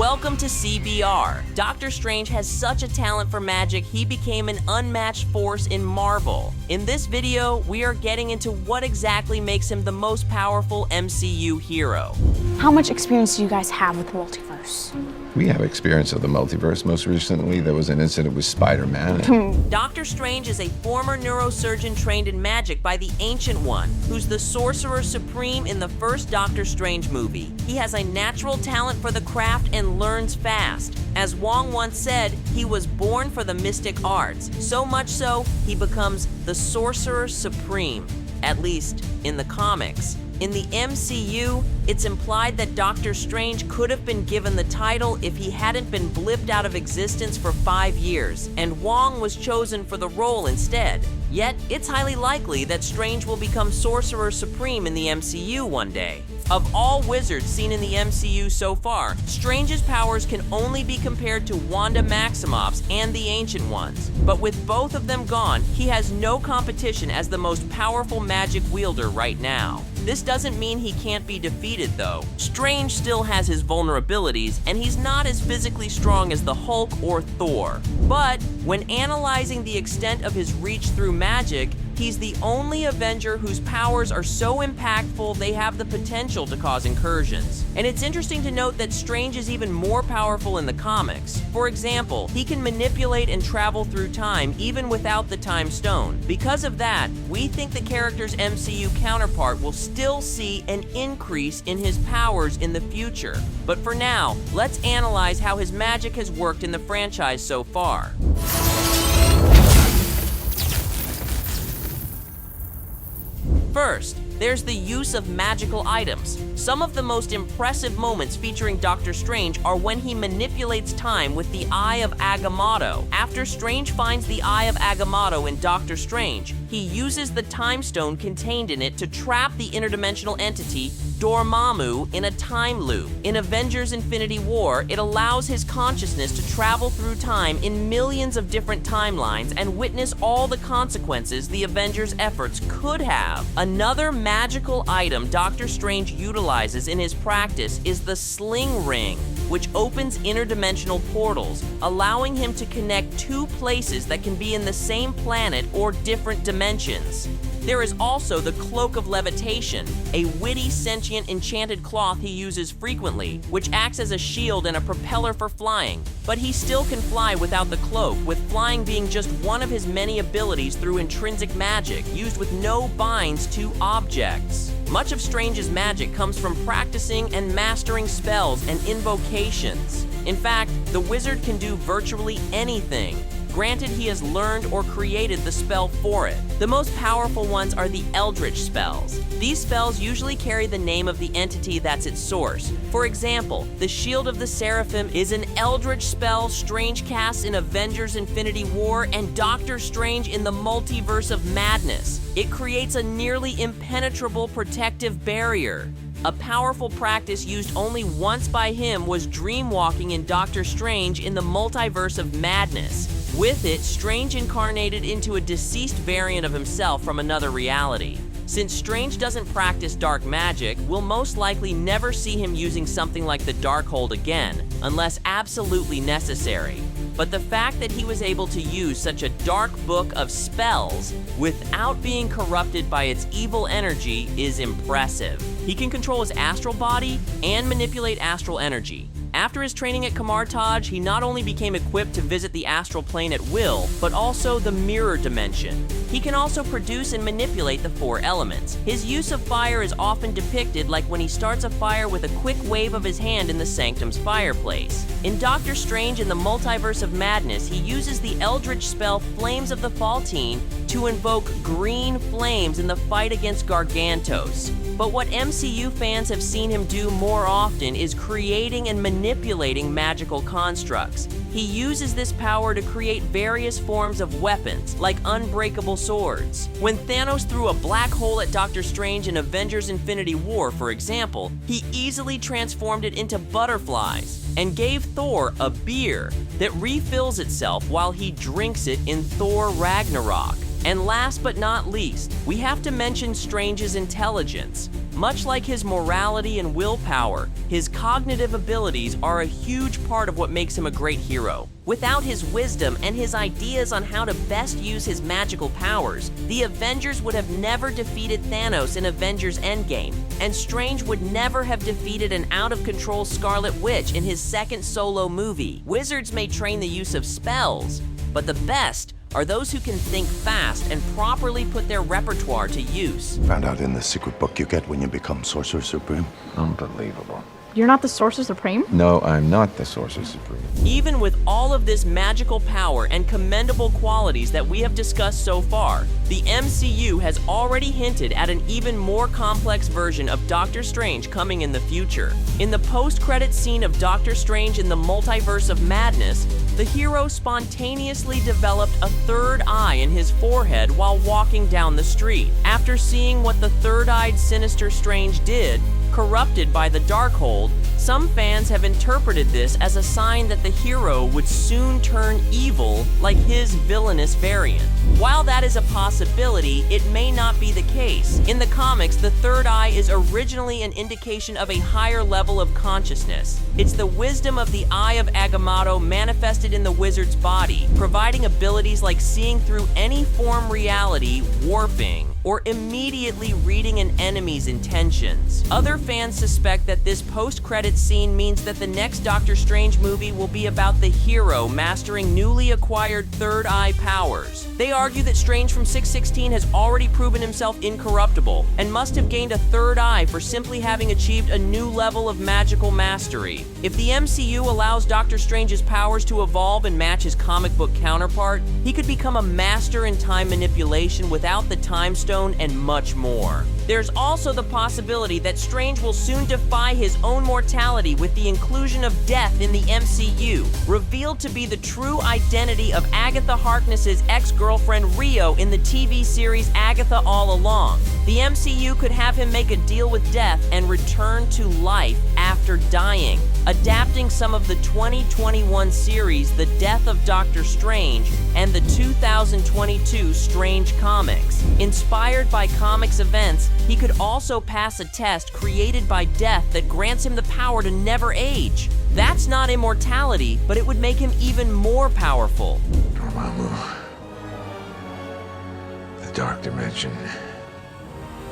Welcome to CBR. Doctor Strange has such a talent for magic, he became an unmatched force in Marvel. In this video, we are getting into what exactly makes him the most powerful MCU hero. How much experience do you guys have with the multiverse? We have experience of the multiverse. Most recently, there was an incident with Spider-Man. Doctor Strange is a former neurosurgeon trained in magic by the Ancient One, who's the Sorcerer Supreme in the first Doctor Strange movie. He has a natural talent for the craft and learns fast. As Wong once said, he was born for the mystic arts, so much so, he becomes the Sorcerer Supreme, at least in the comics. In the MCU, it's implied that Doctor Strange could have been given the title if he hadn't been blipped out of existence for 5 years, and Wong was chosen for the role instead. Yet, it's highly likely that Strange will become Sorcerer Supreme in the MCU one day. Of all wizards seen in the MCU so far, Strange's powers can only be compared to Wanda Maximoff's and the Ancient One's. But with both of them gone, he has no competition as the most powerful magic wielder right now. This doesn't mean he can't be defeated though. Strange still has his vulnerabilities, and he's not as physically strong as the Hulk or Thor. But when analyzing the extent of his reach through magic, he's the only Avenger whose powers are so impactful they have the potential to cause incursions. And it's interesting to note that Strange is even more powerful in the comics. For example, he can manipulate and travel through time even without the Time Stone. Because of that, we think the character's MCU counterpart will still see an increase in his powers in the future. But for now, let's analyze how his magic has worked in the franchise so far. First, there's the use of magical items. Some of the most impressive moments featuring Doctor Strange are when he manipulates time with the Eye of Agamotto. After Strange finds the Eye of Agamotto in Doctor Strange, he uses the Time Stone contained in it to trap the interdimensional entity Dormammu in a time loop. In Avengers Infinity War, it allows his consciousness to travel through time in millions of different timelines and witness all the consequences the Avengers' efforts could have. Another magical item Doctor Strange utilizes in his practice is the Sling Ring, which opens interdimensional portals, allowing him to connect two places that can be in the same planet or different dimensions. There is also the Cloak of Levitation, a witty, sentient, enchanted cloth he uses frequently, which acts as a shield and a propeller for flying. But he still can fly without the cloak, with flying being just one of his many abilities through intrinsic magic, used with no binds to objects. Much of Strange's magic comes from practicing and mastering spells and invocations. In fact, the wizard can do virtually anything. Granted, he has learned or created the spell for it. The most powerful ones are the Eldritch spells. These spells usually carry the name of the entity that's its source. For example, the Shield of the Seraphim is an Eldritch spell Strange casts in Avengers Infinity War and Doctor Strange in the Multiverse of Madness. It creates a nearly impenetrable protective barrier. A powerful practice used only once by him was dreamwalking in Doctor Strange in the Multiverse of Madness. With it, Strange incarnated into a deceased variant of himself from another reality. Since Strange doesn't practice dark magic, we'll most likely never see him using something like the Darkhold again, unless absolutely necessary. But the fact that he was able to use such a dark book of spells without being corrupted by its evil energy is impressive. He can control his astral body and manipulate astral energy. After his training at Kamartaj, he not only became equipped to visit the astral plane at will, but also the mirror dimension. He can also produce and manipulate the 4 elements. His use of fire is often depicted like when he starts a fire with a quick wave of his hand in the Sanctum's fireplace. In Doctor Strange in the Multiverse of Madness, he uses the Eldritch spell Flames of the Faltine to invoke green flames in the fight against Gargantos. But what MCU fans have seen him do more often is creating and manipulating magical constructs. He uses this power to create various forms of weapons, like unbreakable swords. When Thanos threw a black hole at Doctor Strange in Avengers Infinity War, for example, he easily transformed it into butterflies and gave Thor a beer that refills itself while he drinks it in Thor Ragnarok. And last but not least, we have to mention Strange's intelligence. Much like his morality and willpower, his cognitive abilities are a huge part of what makes him a great hero. Without his wisdom and his ideas on how to best use his magical powers, the Avengers would have never defeated Thanos in Avengers Endgame, and Strange would never have defeated an out-of-control Scarlet Witch in his second solo movie. Wizards may train the use of spells, but the best are those who can think fast and properly put their repertoire to use. Found out in the secret book you get when you become Sorcerer Supreme. Unbelievable. You're not the Sorcerer Supreme? No, I'm not the Sorcerer Supreme. Even with all of this magical power and commendable qualities that we have discussed so far, the MCU has already hinted at an even more complex version of Doctor Strange coming in the future. In the post-credits scene of Doctor Strange in the Multiverse of Madness, the hero spontaneously developed a third eye in his forehead while walking down the street. After seeing what the third-eyed Sinister Strange did, corrupted by the Darkhold, some fans have interpreted this as a sign that the hero would soon turn evil like his villainous variant. While that is a possibility, it may not be the case. In the comics, the third eye is originally an indication of a higher level of consciousness. It's the wisdom of the Eye of Agamotto manifested in the wizard's body, providing abilities like seeing through any form reality, warping, or immediately reading an enemy's intentions. Other fans suspect that this post-credits scene means that the next Doctor Strange movie will be about the hero mastering newly acquired third eye powers. They argue that Strange from 616 has already proven himself incorruptible and must have gained a third eye for simply having achieved a new level of magical mastery. If the MCU allows Doctor Strange's powers to evolve and match his comic book counterpart, he could become a master in time manipulation without the Time Stone and much more. There's also the possibility that Strange will soon defy his own mortality with the inclusion of death in the MCU, revealed to be the true identity of Agatha Harkness's ex-girlfriend Rio in the TV series Agatha All Along. The MCU could have him make a deal with death and return to life after dying, adapting some of the 2021 series The Death of Doctor Strange and the 2022 Strange comics. Inspired by comics events, he could also pass a test created by death that grants him the power to never age. That's not immortality, but it would make him even more powerful. Dormammu. The dark dimension.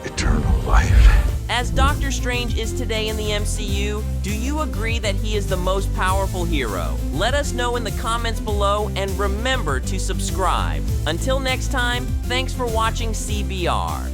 Eternal life. As Doctor Strange is today in the MCU, do you agree that he is the most powerful hero? Let us know in the comments below, and remember to subscribe. Until next time, thanks for watching CBR.